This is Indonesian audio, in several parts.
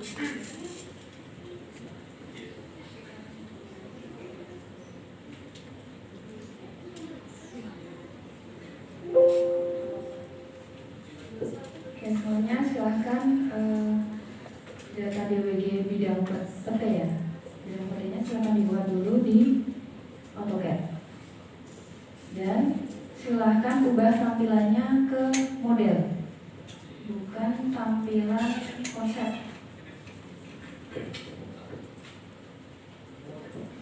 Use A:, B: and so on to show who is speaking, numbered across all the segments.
A: Oke, semuanya silahkan data DWG bidang PT ya. Bidang PT-nya silahkan dibuat dulu di AutoCAD. Dan silahkan ubah tampilannya ke model, bukan tampilan konsep.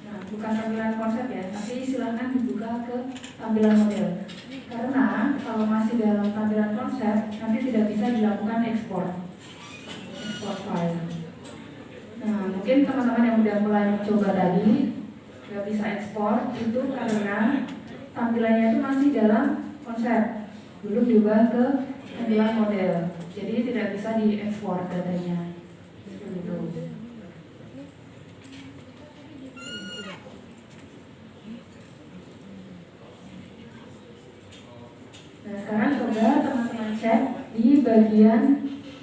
A: Nah, bukan tampilan konsep ya, tapi silahkan dibuka ke tampilan model. Karena kalau masih dalam tampilan konsep, nanti tidak bisa dilakukan ekspor file. Nah, mungkin teman-teman yang udah mulai mencoba tadi nggak bisa ekspor itu karena tampilannya itu masih dalam konsep, belum diubah ke tampilan model. Jadi tidak bisa diekspor datanya. Begitu. Nah, sekarang coba teman-teman cek di bagian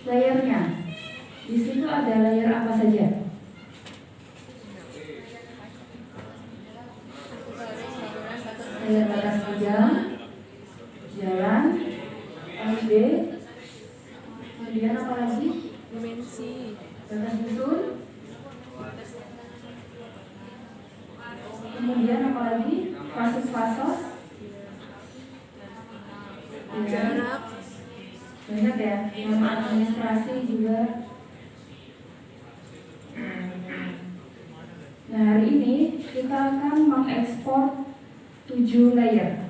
A: layernya. Di situ ada layer apa saja? Layer batas bidang, jalan, LD, kemudian apa lagi?
B: Dimensi,
A: Batas susun, kemudian apa lagi? Fasos,
B: jarak,
A: banyak ya. Nama administrasi juga. Nah, hari ini kita akan mengekspor 7 layer.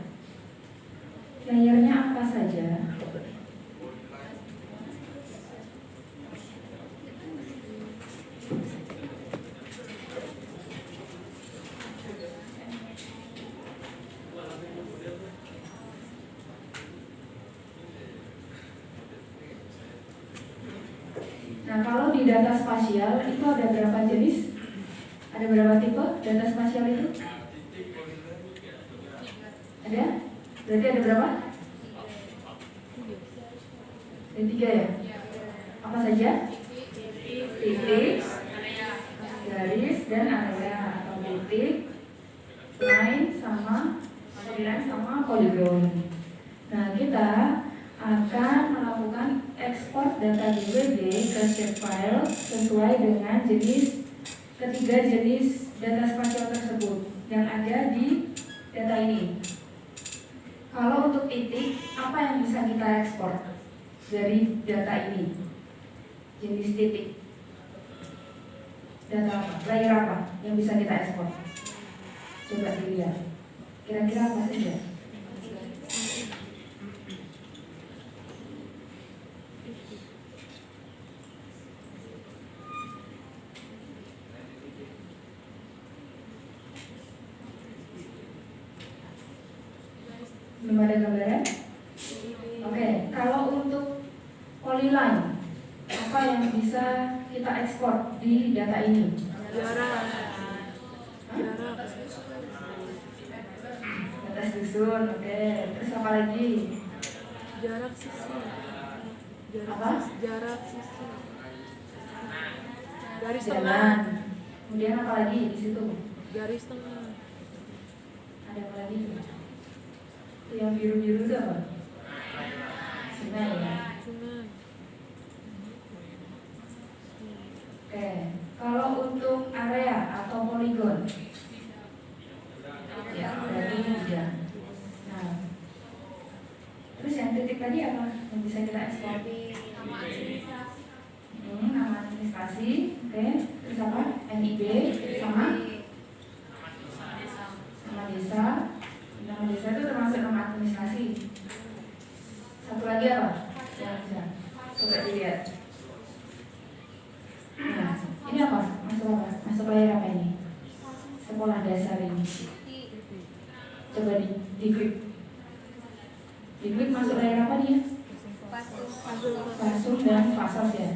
A: Layernya apa saja? Nah, kalau di data spasial itu ada berapa jenis? Ada berapa tipe data spasial itu? Ada? Berarti ada berapa? Ada 3 ya? Apa saja? Titik, garis, dan area atau titik, line sama poligon. Nah, kita akan melakukan ekspor data DWG ke shapefile sesuai dengan ketiga jenis data spasial tersebut yang ada di data ini. Kalau untuk titik, apa yang bisa kita ekspor dari data ini? Jenis titik. Data apa? Layer apa yang bisa kita ekspor? Coba dilihat. Kira-kira apa saja? Belum ada gambaran? Oke, kalau untuk polyline, apa yang bisa kita ekspor di data ini?
B: jarak,
A: Batas susun, oke. Terus apa lagi?
B: jarak sisi,
A: Apa?
B: jarak sisi, garis
A: Jalan.
B: tengah,
A: Kemudian apa lagi di situ?
B: garis tengah,
A: Ada apa lagi? Itu yang biru-biru itu apa? Sungai ya.
B: sungai,
A: Oke. Kalau untuk area atau poligon, ya berarti udah. Nah, terus yang titik tadi apa yang bisa kita ekspor? Nama administrasi, oke. Terus apa? NIB sama desa. Nama desa itu termasuk nama administrasi. Satu lagi apa? Yang bisa. Coba dilihat. Nah, ini apa? Masuk layar apa ini? Sekolah dasar ini. Coba diklik. Diklik masuk layar apa dia? Pasum dan fasos ya.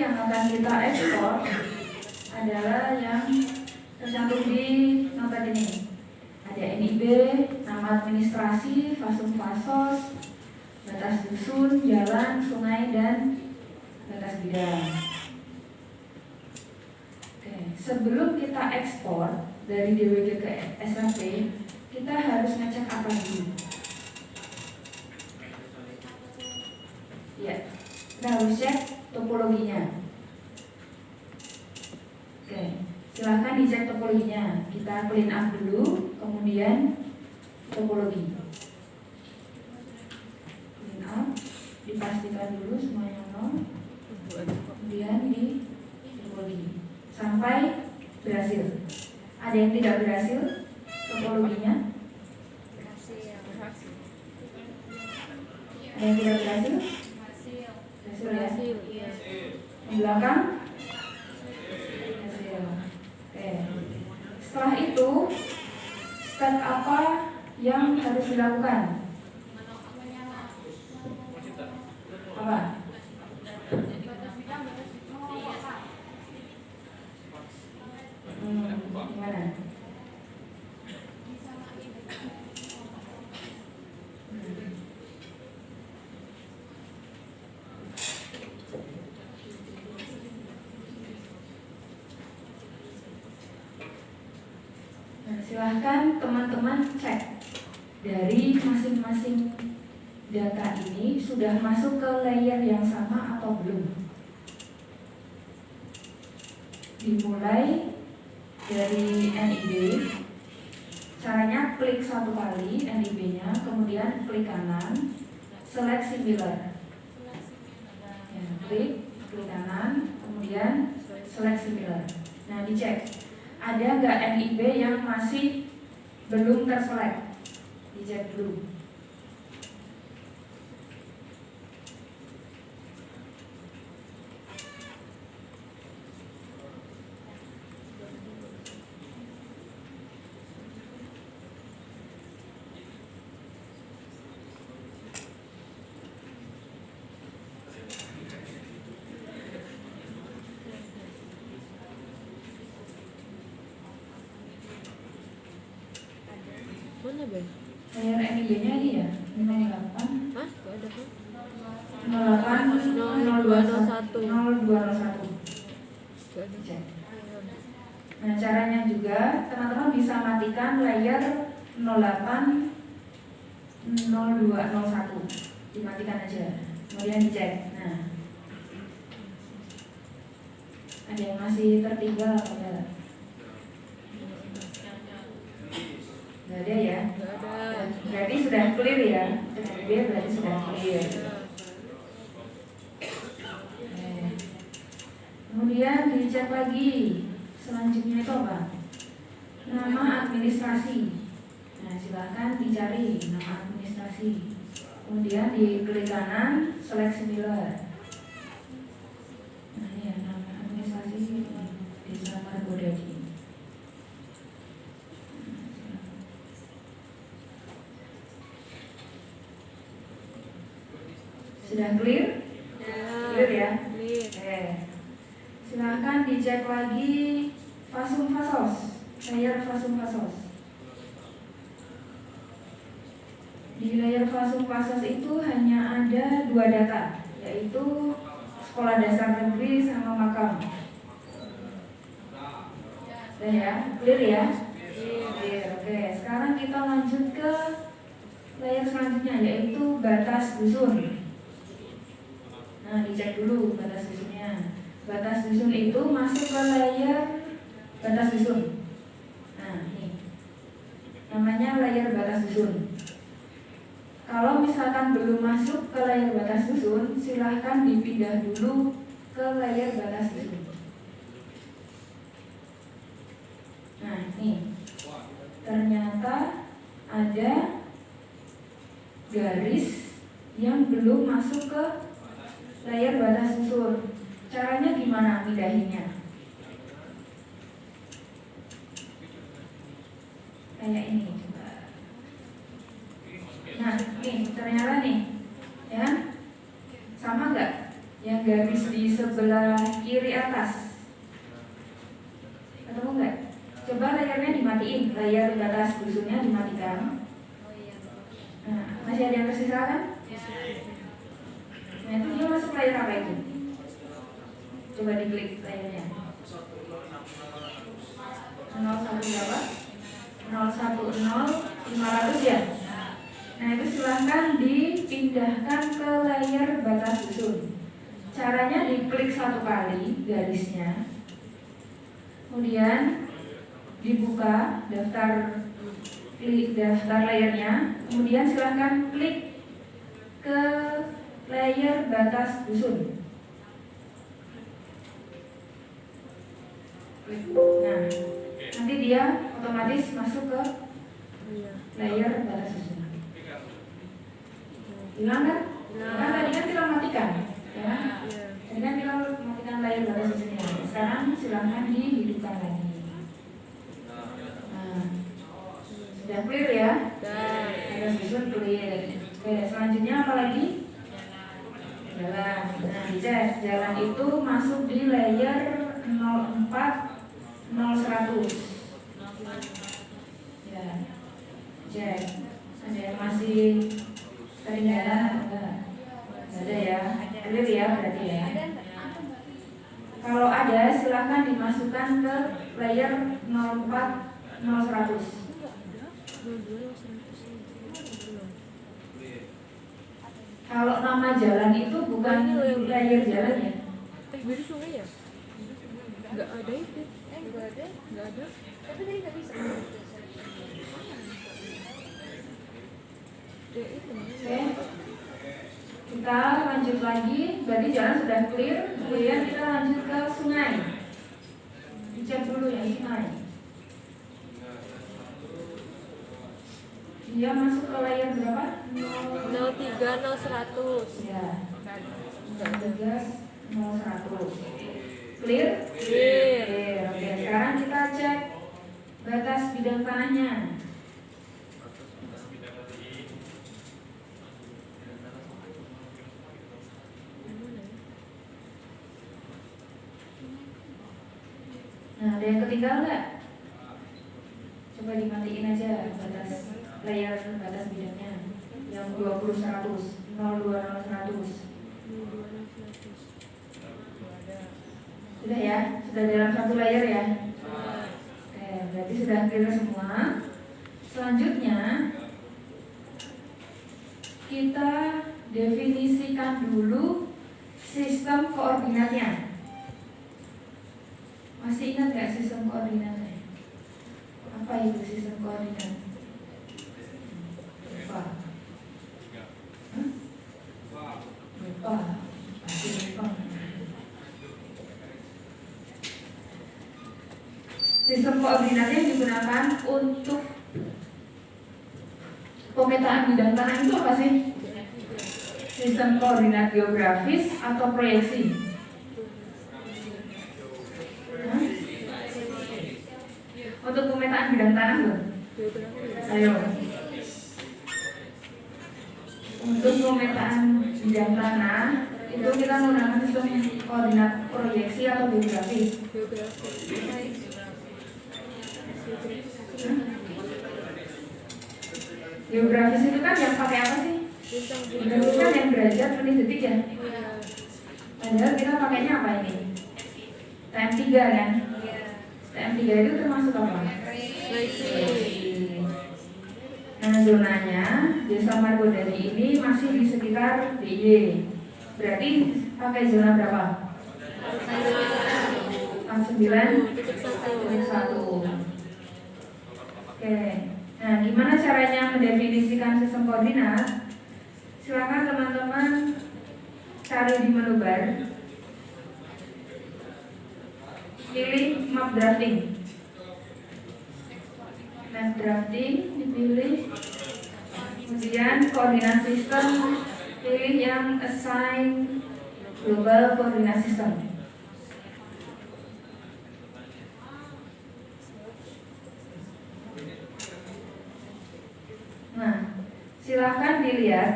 A: yang akan kita ekspor adalah yang tercantum di nota ini. Ada NIB, nama administrasi, fasum fasos, batas dusun, jalan, sungai, dan batas bidang. Oke, sebelum kita ekspor dari DWG ke SAP, kita harus ngecek apa dulu? Ya, kita harus cek topologinya. Oke, silahkan dicek topologinya. Kita clean up dulu, kemudian topologi. Clean up, dipastikan dulu semuanya nol, kemudian di topologi sampai berhasil. Ada yang tidak berhasil topologinya? Ada yang tidak berhasil? Berhasil ya? Di belakang? Berhasil. Oke. Setelah itu, step apa yang harus dilakukan? Apa? Gimana? Nah, silahkan teman-teman cek dari masing-masing data ini sudah masuk ke layer yang sama atau belum. Dimulai dari NIB, caranya klik satu kali NIB-nya, kemudian klik kanan, select similar. Ya, klik kanan, kemudian select similar. Nah, dicek ada nggak NIB yang masih belum terselect, dicek dulu.
B: Mana Ben?
A: Layar NIB-nya ini ya, 08.
B: Hah? Gak ada kan?
A: 08 0201.
B: Gak ada.
A: Cek. Nah, caranya juga teman-teman bisa matikan layar 08 0201. Dimatikan aja. Kemudian dicek. Nah, ada yang masih tertinggal atau enggak? Nggak ada ya?
B: Gak ada.
A: Berarti sudah clear ya? Dia berarti sudah clear. Kemudian dicek lagi. Selanjutnya itu apa? Nama administrasi. Nah, silahkan dicari nama administrasi. Kemudian di klik kanan, select similar. Nah, ini ya, nama administrasi Desa Margodadi. Sudah clear? Clear ya?
B: Clear.
A: Oke. Silahkan dicek lagi fasum fasos, layer fasum fasos. Di layer fasum fasos itu hanya ada dua data, yaitu sekolah dasar negeri sama makam. Udah ya? Clear ya? Clear. Oke, sekarang kita lanjut ke layer selanjutnya, yaitu batas dusun. Nah, dicek dulu batas dusunnya. Batas dusun itu masuk ke layer batas dusun. Nah, ini namanya layer batas dusun. Kalau misalkan belum masuk ke layer batas dusun, silahkan dipindah dulu ke layer batas dusun. Nah, ini ternyata ada garis yang belum masuk ke layer batas dusun. Caranya gimana mindahinnya? Kayak ini coba. Nah, nih ternyata nih, ya sama nggak? Yang garis di sebelah sebelah kiri atas. Ketemu nggak? Coba layarnya dimatiin, layar batas dusunnya dimatikan. Nah, masih ada yang tersisa kan? Nah, itu dia masuk layar apa itu? Coba diklik layarnya. 01 berapa? 010500 ya? Nah, itu silahkan dipindahkan ke layar batas dusun. Caranya diklik satu kali garisnya, kemudian dibuka daftar layarnya, kemudian silahkan klik ke layar batas dusun. Nah, nanti dia otomatis masuk ke layar batas dusun. Hilang kan? Kan tadi kan kita matikan, ya? Tadi kan kita matikan layar batas dusunnya. Sekarang silahkan dihidupkan lagi. Nah, sudah clear ya? Batas dusun clear. Oke, selanjutnya apa lagi? Jalan. Nah, dicek jalan itu masuk di layer 04 0100. Ya, cek. Ada yang masih ketinggalan? Enggak ada ya. Clear ya berarti ya. Kalau ada silahkan dimasukkan ke layer 04 0100. Kalau nama jalan itu bukan layar jalan ya?
B: Biru sungai ya? Nggak ada itu. Nggak ada. Tapi tadi nggak bisa.
A: Oke. Kita lanjut lagi. Berarti jalan sudah clear. Kemudian kita lanjut ke sungai. Dicek dulu ya sungai. Dia masuk ke layar berapa?
B: 03 0100.
A: Ya. 13 0100. Clear?
B: Clear.
A: Oke, sekarang kita cek batas bidang tanahnya. Nah, ada yang ketinggalan nggak? Coba dimatiin aja batas layar batas bidangnya. Yang 20 100, 02 100. Sudah ya? Sudah dalam satu layer ya? Oke, berarti sudah clear semua. Selanjutnya kita definisikan dulu sistem koordinatnya. Masih ingat nggak sistem koordinatnya? Apa itu sistem koordinat? Lupa. Hah? Lupa. Pasti lupa. Sistem koordinatnya digunakan untuk pemetaan bidang tanah itu apa sih? Sistem koordinat geografis atau proyeksi? Hah? Untuk pemetaan bidang tanah loh. Ayo. Untuk pemetaan bidang tanah itu kita menggunakan sistem koordinat proyeksi atau geografis. Geografis itu kan yang pakai apa sih? Geografis kan yang derajat menit detik ya. Padahal kita pakainya apa ini? TM3 kan? TM3 itu termasuk apa? Nah, zonanya Desa Margodadi ini masih di sekitar DIY. Berarti pakai zona berapa? 49.1. Oke. Nah, gimana caranya mendefinisikan sistem koordinat? Silakan teman-teman cari di menu bar. Pilih map drafting. Map drafting dipilih. Kemudian koordinat sistem, pilih yang assign global koordinat system. Nah, silakan dilihat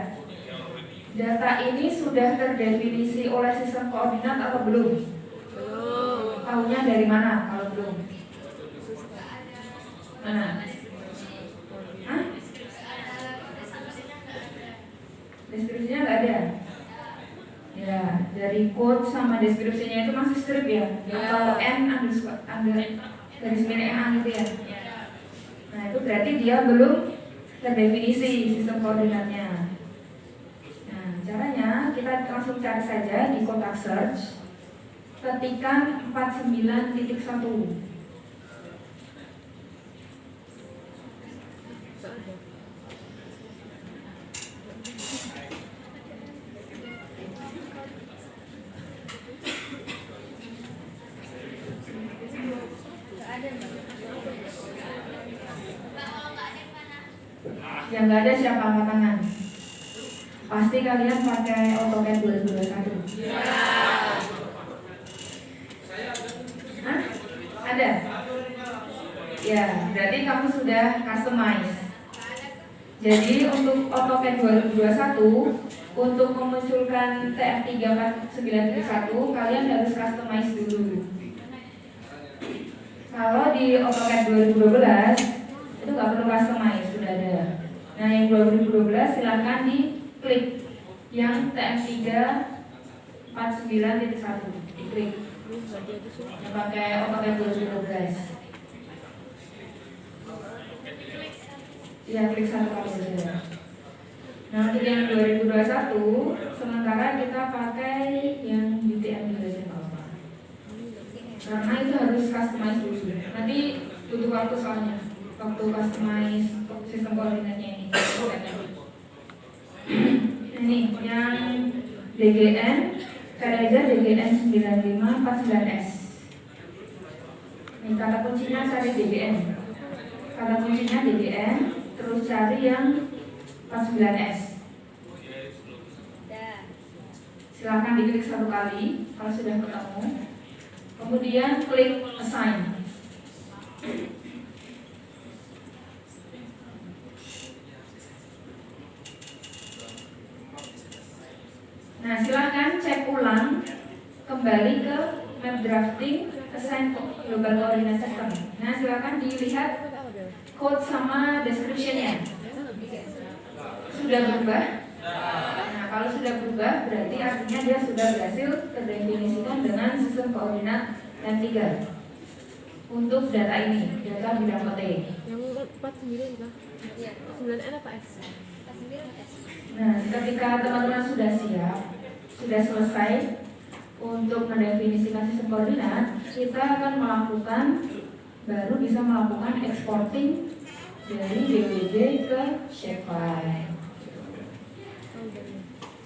A: data ini sudah terdefinisi oleh sistem koordinat atau belum. Tahunya dari mana kalau belum? Mana? Hah? Deskripsinya nggak ada. Ya, dari quote sama deskripsinya itu masih strip ya? Atau garis miring N gitu ya? Nah, itu berarti dia belum terdefinisi sistem koordinatnya. Nah, caranya kita langsung cari saja di kotak search, ketikan 49.1. Yang nggak ada siapa angkat tangan? Pasti kalian pakai AutoCAD 2021. Hah? Ada? Ya, berarti kamu sudah customize. Jadi untuk AutoCAD 2021, untuk memunculkan TF34971, kalian harus customize dulu. Kalau di AutoCAD 2012 itu nggak perlu customize, sudah ada. Nah, yang 2012 silahkan diklik yang TF349.1, diklik yang pakai AutoCAD 2012. Ya, klik satu kali saja. Nah, untuk yang 2021 sementara kita pakai yang UTM saja nggak apa-apa. Karena itu harus customize dulu. Nanti butuh waktu soalnya, waktu customize sistem koordinatnya ini. Ini yang DGN, cari aja DGN 9549S. Ini kata kuncinya cari DGN. Kata kuncinya DGN, terus cari yang 49S. Silahkan diklik satu kali kalau sudah ketemu. Kemudian klik assign. Nah, silahkan cek ulang kembali ke map drafting assign global coordinate system. Nah, silahkan dilihat code sama description-nya. Sudah berubah? Nah, kalau sudah berubah berarti artinya dia sudah berhasil terdefinisikan dengan sistem koordinat dan 3 untuk data ini, data bidang PT.
B: Yang 49 kah? 9N apa S?
A: Nah, ketika teman-teman sudah siap, sudah selesai untuk mendefinisikan sistem koordinat, kita akan melakukan, baru bisa melakukan exporting dari DWG ke shapefile.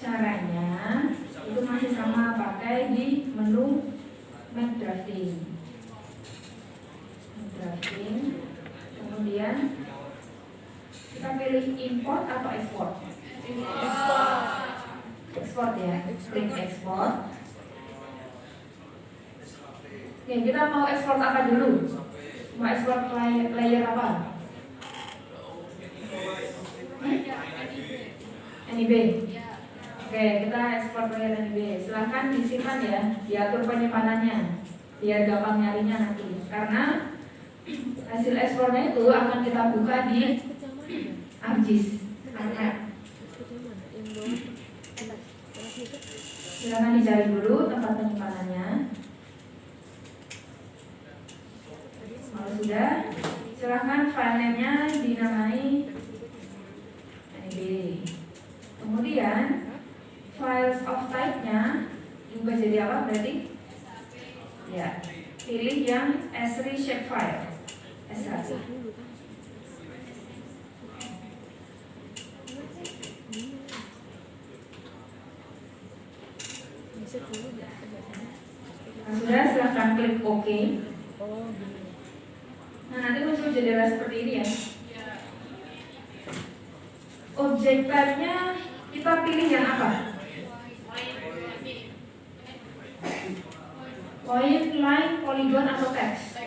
A: Caranya itu masih sama, pakai di menu map drafting. Kemudian kita pilih import atau export. Export ya, klik export. Oke, kita mau export apa dulu? Mau export layer apa? NIB. Oke, kita ekspor layer NIB. Silahkan disimpan ya, diatur penyimpanannya biar gampang nyarinya nanti. Karena hasil ekspornya itu akan kita buka di ArcGIS. Silahkan dicari dulu tempat penyimpanannya. Kalau sudah, silahkan filenya dinamai NIB. Kemudian files of type-nya diubah jadi apa berarti? Ya, pilih yang S3 shapefile. S1. Nah, sudah, silahkan klik OK. Nah, nanti muncul jendela seperti ini ya. Objek type-nya kita pilih yang apa? Point, line, polygon, atau text?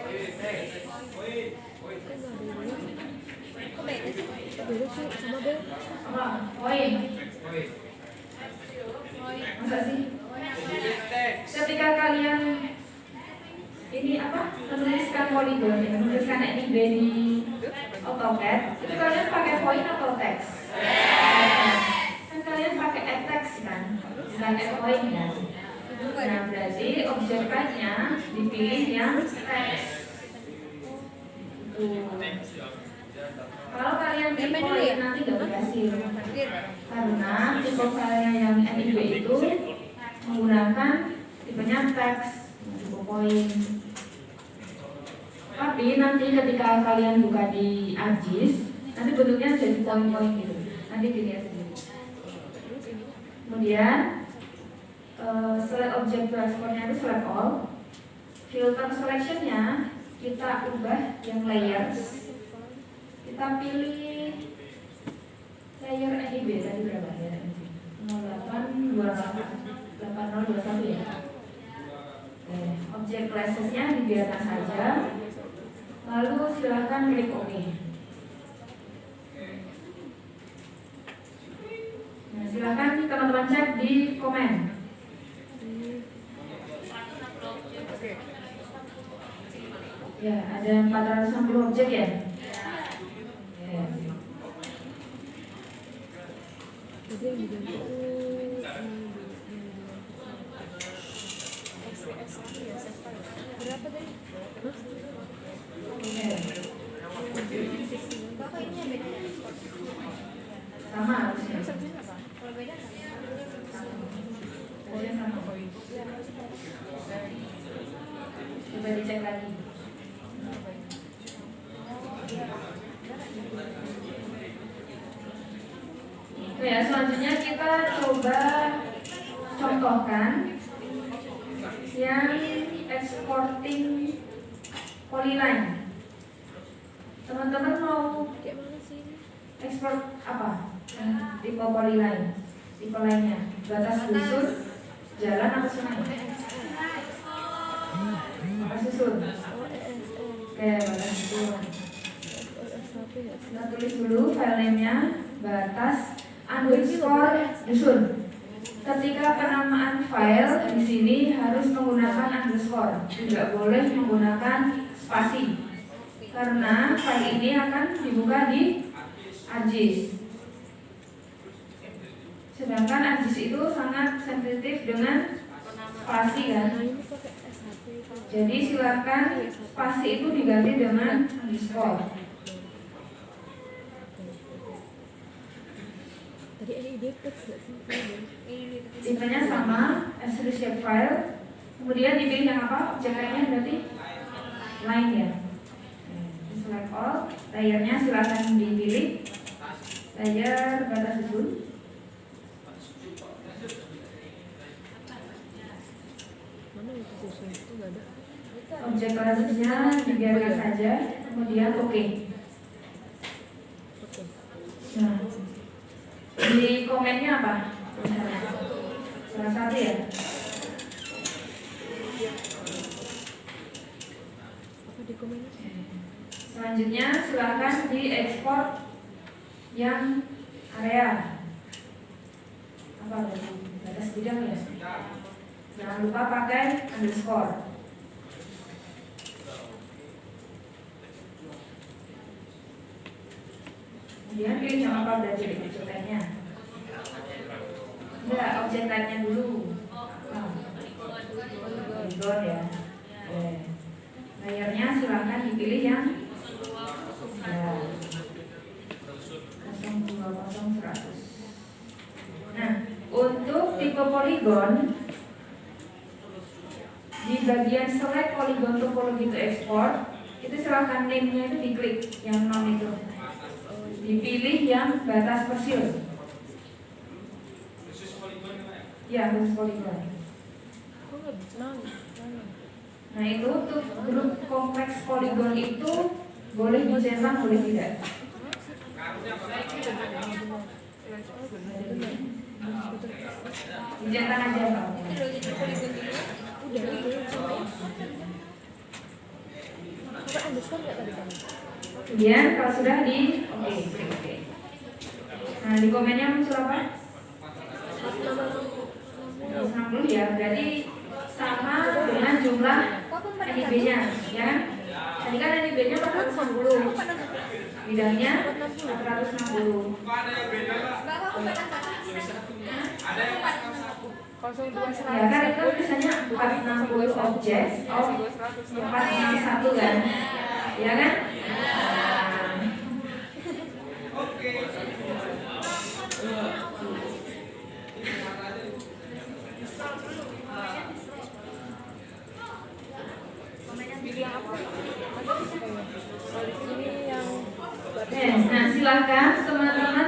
A: Apa? Point. Masa sih? Ketika kalian ini ini apa? Menuliskan poligon ya, menuliskan NIB di AutoCAD, itu kalian pakai point atau teks? Kan kalian pakai add text kan, bukan add point kan? Nah berarti objek type-nya dipilih yang teks. Kalau kalian tipe point nanti nggak berhasil, karena tipe filenya yang NIB itu menggunakan tipenya teks, tipe point. Tapi nanti ketika kalian buka di ArcGIS, nanti bentuknya jadi point-point gitu. Nanti dilihat sendiri. Kemudian select object to exportnya itu select all. Filter selectionnya kita ubah yang layers. Kita pilih layer NIB tadi berapa ya? 8021 ya. Objek classesnya dibiarkan saja. Lalu silahkan klik OK. Nah, silahkan teman-teman cek di komen. Ya, ada 460 objek ya.
B: Jadi yang diganti itu berapa tadi?
A: Sama harusnya. Coba dicek lagi. Ya, selanjutnya kita coba contohkan yang exporting polyline. Teman-teman mau ekspor apa? Tipe polyline, tipe lainnya, batas susun, jalan atau sungai? Batas susun. Oke, batas susun. Kita tulis dulu filenya, batas underscore dusun. Ketika penamaan file di sini harus menggunakan underscore, tidak boleh menggunakan spasi, karena file ini akan dibuka di ArcGIS. Sedangkan ArcGIS itu sangat sensitif dengan spasi kan. Jadi silakan spasi itu diganti dengan underscore. Tipenya sama, as3 shape file. Kemudian dipilih yang apa? Objek lainnya berarti line ya. Select all, layernya silakan dipilih. Layer batas susun. Objek klasesnya dibiarkan saja. Kemudian oke. Nah, di komennya apa? Salah satu ya. Selanjutnya silakan diekspor yang area. Apa berarti? Batas bidang ya. Jangan lupa pakai underscore. Kemudian pilih yang apa berarti objek lainnya. Enggak, objek lainnya dulu. Polygon ya. Layarnya silahkan dipilih yang 020 100. Nah, untuk tipe poligon di bagian select polygon topology to export, itu silahkan name-nya itu diklik yang non itu. Dipilih yang batas persil. Ya, khusus poligon. Nah itu untuk grup kompleks poligon itu boleh dicetak, boleh tidak. Dicetak aja Pak. Kemudian kalau sudah di oke. Nah di komennya muncul apa? 160 ya, berarti sama dengan jumlah NIB-nya, ya. Tadi kan NIB-nya 460, bidangnya 460. Ya kan itu tulisannya 460 objek, 461 kan, ya kan? Nah, silakan teman-teman.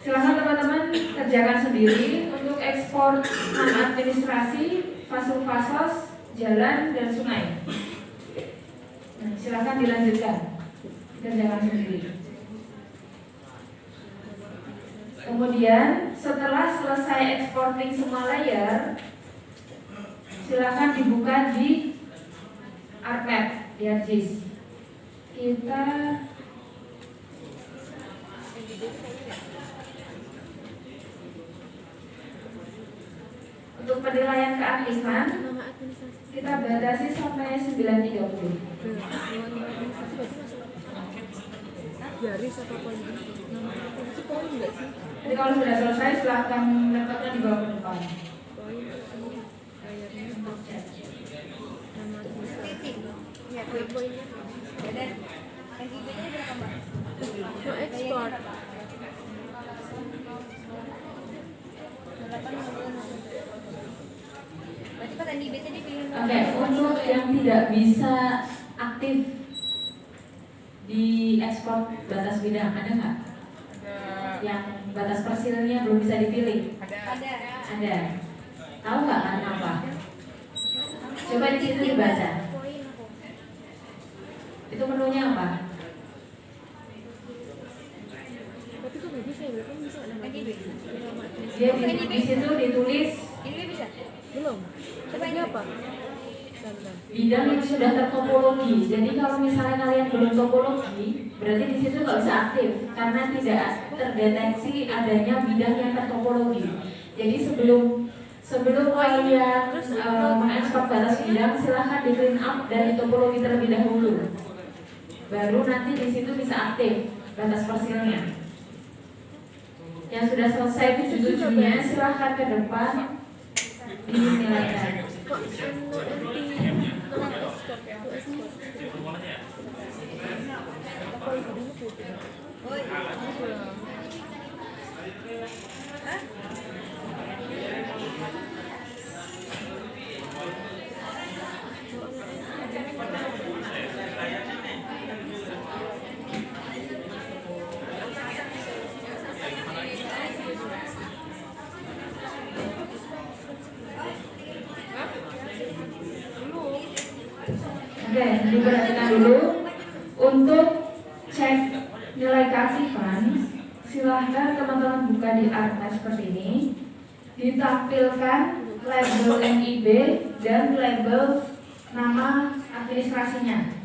A: Silakan teman-teman kerjakan sendiri untuk ekspor nama administrasi, fasos, jalan dan sungai. Nah, silakan dilanjutkan, kerjakan sendiri. Kemudian setelah selesai exporting semua layer, silakan dibuka di ArcMap, di ArcGIS. Kita untuk penilaian keaktifan kita batasi sampai 930.
B: Garis atau poin? Itu poin nggak sih?
A: Jadi kalau sudah selesai silahkan laptopnya dibawa ke depan.
B: Poin layarnya untuk chat. Nama titik. Ya, poin-poinnya. Ada. NIB-nya berapa, Mbak? No export. Berarti pas NIB tadi pilih.
A: Oke, untuk yang tidak bisa aktif di ekspor batas bidang ada nggak? Yang batas persilnya belum bisa dipilih? Ada. Tahu nggak karena apa? Coba di situ dibaca. Itu menunya apa?
B: Tapi kok nggak bisa ya? Berarti bisa nama NIB.
A: Dia di situ ditulis
B: NIB bisa? Belum. Coba ini apa?
A: bidang yang sudah tertopologi. Jadi kalau misalnya kalian belum topologi, berarti di situ nggak bisa aktif karena tidak terdeteksi adanya bidang yang tertopologi. Jadi sebelum kalian mengekspor batas bidang, silahkan di clean up dari topologi terlebih dahulu. Baru nanti di situ bisa aktif batas persilnya. Yang sudah selesai 77-nya silahkan ke depan dinilaikan. Oke, diperhatikan dulu. Untuk cek nilai keaktifan, silahkan teman-teman buka di ArcMap seperti ini. Ditampilkan label NIB dan label nama administrasinya.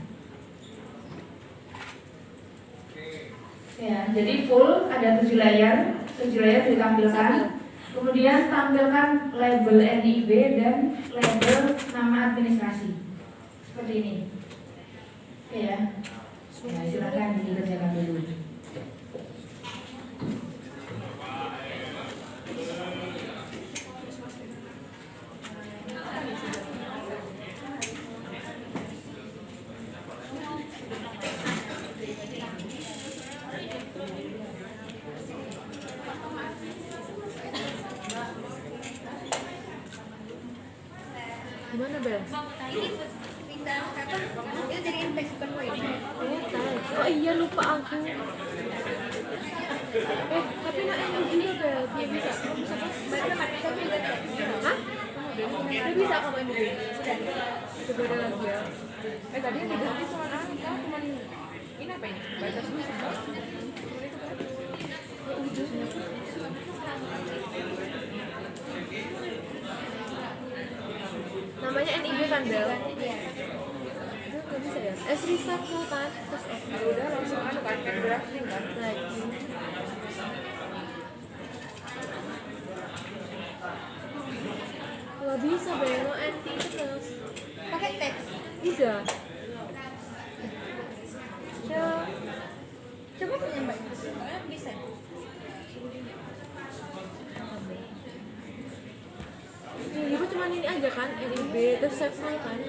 A: Ya, jadi full ada 7 layer ditampilkan. Kemudian tampilkan label NIB dan label nama administrasi. Seperti ini. Oke ya. Ya, silakan dikerjakan dulu.
B: Gimana, Bel?
C: Itu dari impact bukan poin.
B: Oh iya, lupa aku. Tapi nak yang juga, Bel. Dia bisa.
C: Baru saya juga tidak.
B: Hah? Dia bisa kamu ini. Coba ada lagi ya. Tadi yang diganti cuma angka, cuma ini apa ini? Batas dulu sebab. Ya ujungnya. Namanya NIB kan, Bel?
C: Iya.
B: Itu nggak bisa ya? Riset tuh kan? Terus udah langsung anu kan, drafting kan? Lagi. Nggak bisa Bel, anti terus.
C: Pakai teks.
B: Udah.
C: Coba tanya Mbak. Soalnya bisa.
B: Ya, ibu cuma ini aja kan, NIB, terus save kan.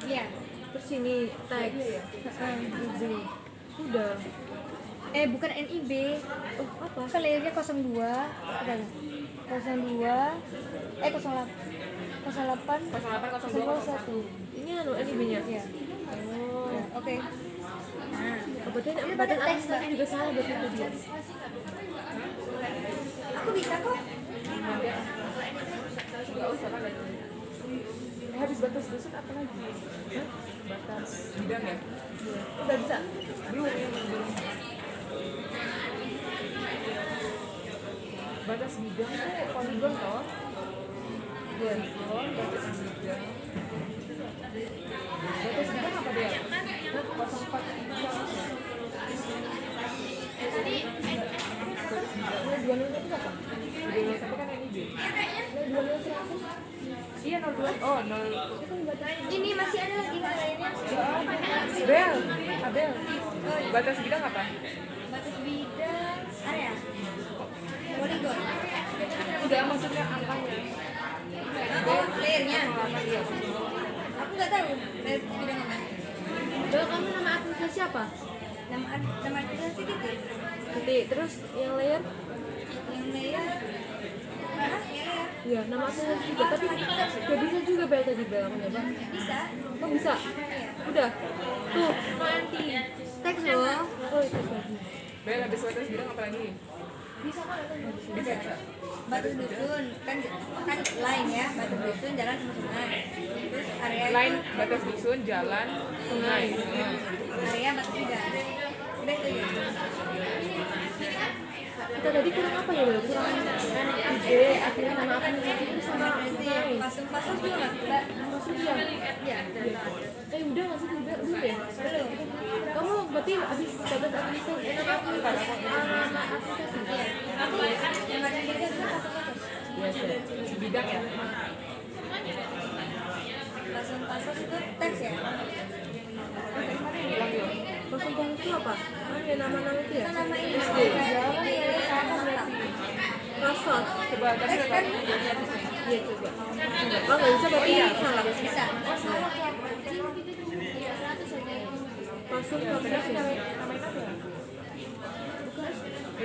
C: Iya.
B: Terus ini teks. NIB. Udah.
C: Bukan NIB.
B: Oh, apa?
C: Kan layernya 02. Udah. 02. 08. 01.
B: Ini anu NIB-nya.
C: Iya.
B: Oh.
C: Ya, oke. Nah,
B: Berarti Alexander juga salah berarti itu dia.
C: aku bisa kok.
B: Habis batas dusun apa lagi? Hah? Batas bidang ya? Udah bisa? Belum. Batas bidang tuh poligon toh? Poligon, batas bidang. Batas bidang apa dia? Nah, 04. Nah, 201 itu apa? 201 kan NIB. Nah, 201. Iya 02. Oh 0.
C: Ini masih ada lagi nggak lainnya?
B: Abel. Batas bidang apa?
C: Batas bidang area. Poligon.
B: Udah maksudnya angkanya.
C: Oh, layernya.
B: Iya.
C: Aku nggak tahu layer bidang apa.
B: Bel, kamu nama aplikasi apa?
C: Nama aplikasi gitu.
B: Titik. Terus yang layer?
C: Yang layer. Mana? Yang layer.
B: Iya, nama aplikasi juga. Tapi gak bisa juga Bel tadi Bel aku nyoba.
C: Bisa.
B: Oh bisa? Udah. Tuh, no anti.
C: Teks loh.
B: Oh itu lagi.
D: Bel, habis batas bidang apa lagi?
B: Bisa kan?
D: Bisa.
C: Batas dusun kan line ya. Batas dusun jalan sama sungai. Terus area
D: Lain
C: itu
D: batas dusun, jalan, sungai.
C: area batas bidang. Udah itu ya.
B: Kita tadi kurang apa ya Bel? Kurang ide, akhirnya nama aplikasi itu sama
C: Berarti
B: sungai.
C: pasung-pasung juga nggak?
B: Maksud dia?
C: Iya.
B: Udah nggak sih Bel? Belum ya?
C: Belum.
B: Kamu berarti habis batas aplikasi nama aplikasi?
C: Aku yang ada bidang itu pasung-pasung.
D: Biasa. Bidang ya?
C: Pasung-pasung itu teks ya.
B: Pasung itu apa? Ada nama-nama itu ya?
C: Itu nama ini.
B: Kasot.
D: Coba tadi
C: Teks kan
B: Iya coba. Oh nggak bisa berarti salah.
C: bisa.
B: Pasung aplikasi.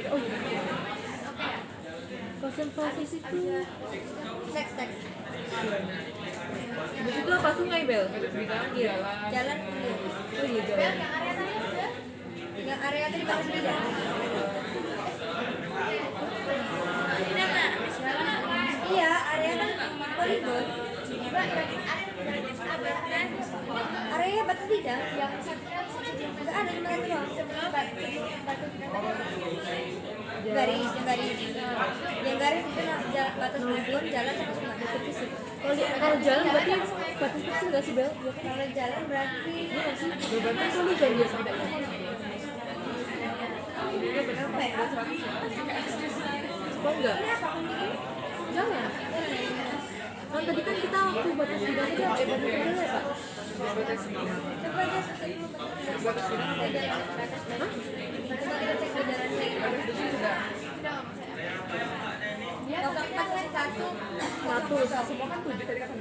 D: Oh iya.
B: Pasung aplikasi itu.
C: Teks.
B: Di situ apa sungai Bel?
D: Batas bidang,
B: Iya.
D: jalan.
C: Jalan.
B: Oh iya jalan.
C: Yang area tadi batas bidang. Iya, area kan poligon. Area batas bidang yang nggak ada cuma itu doang. Garis, yang garis itu batas poligon jalan sama sungai.
B: Kalau jalan berarti batas kecil nggak sih Bel?
C: Kalau jalan berarti
B: Kan tulisan biasa.
C: apa ya?
B: Oh enggak? Jangan. Kan tadi kan kita waktu batas bidang itu batas bidang ya Pak?
D: Batas bidang.
C: Coba aja cek dulu batas bidang. Hah? Coba kita cek di jalan lagi.
D: Batas dusun sudah.
C: Kalau 4 1
B: Satu.
D: Semua kan 7 tadi kan.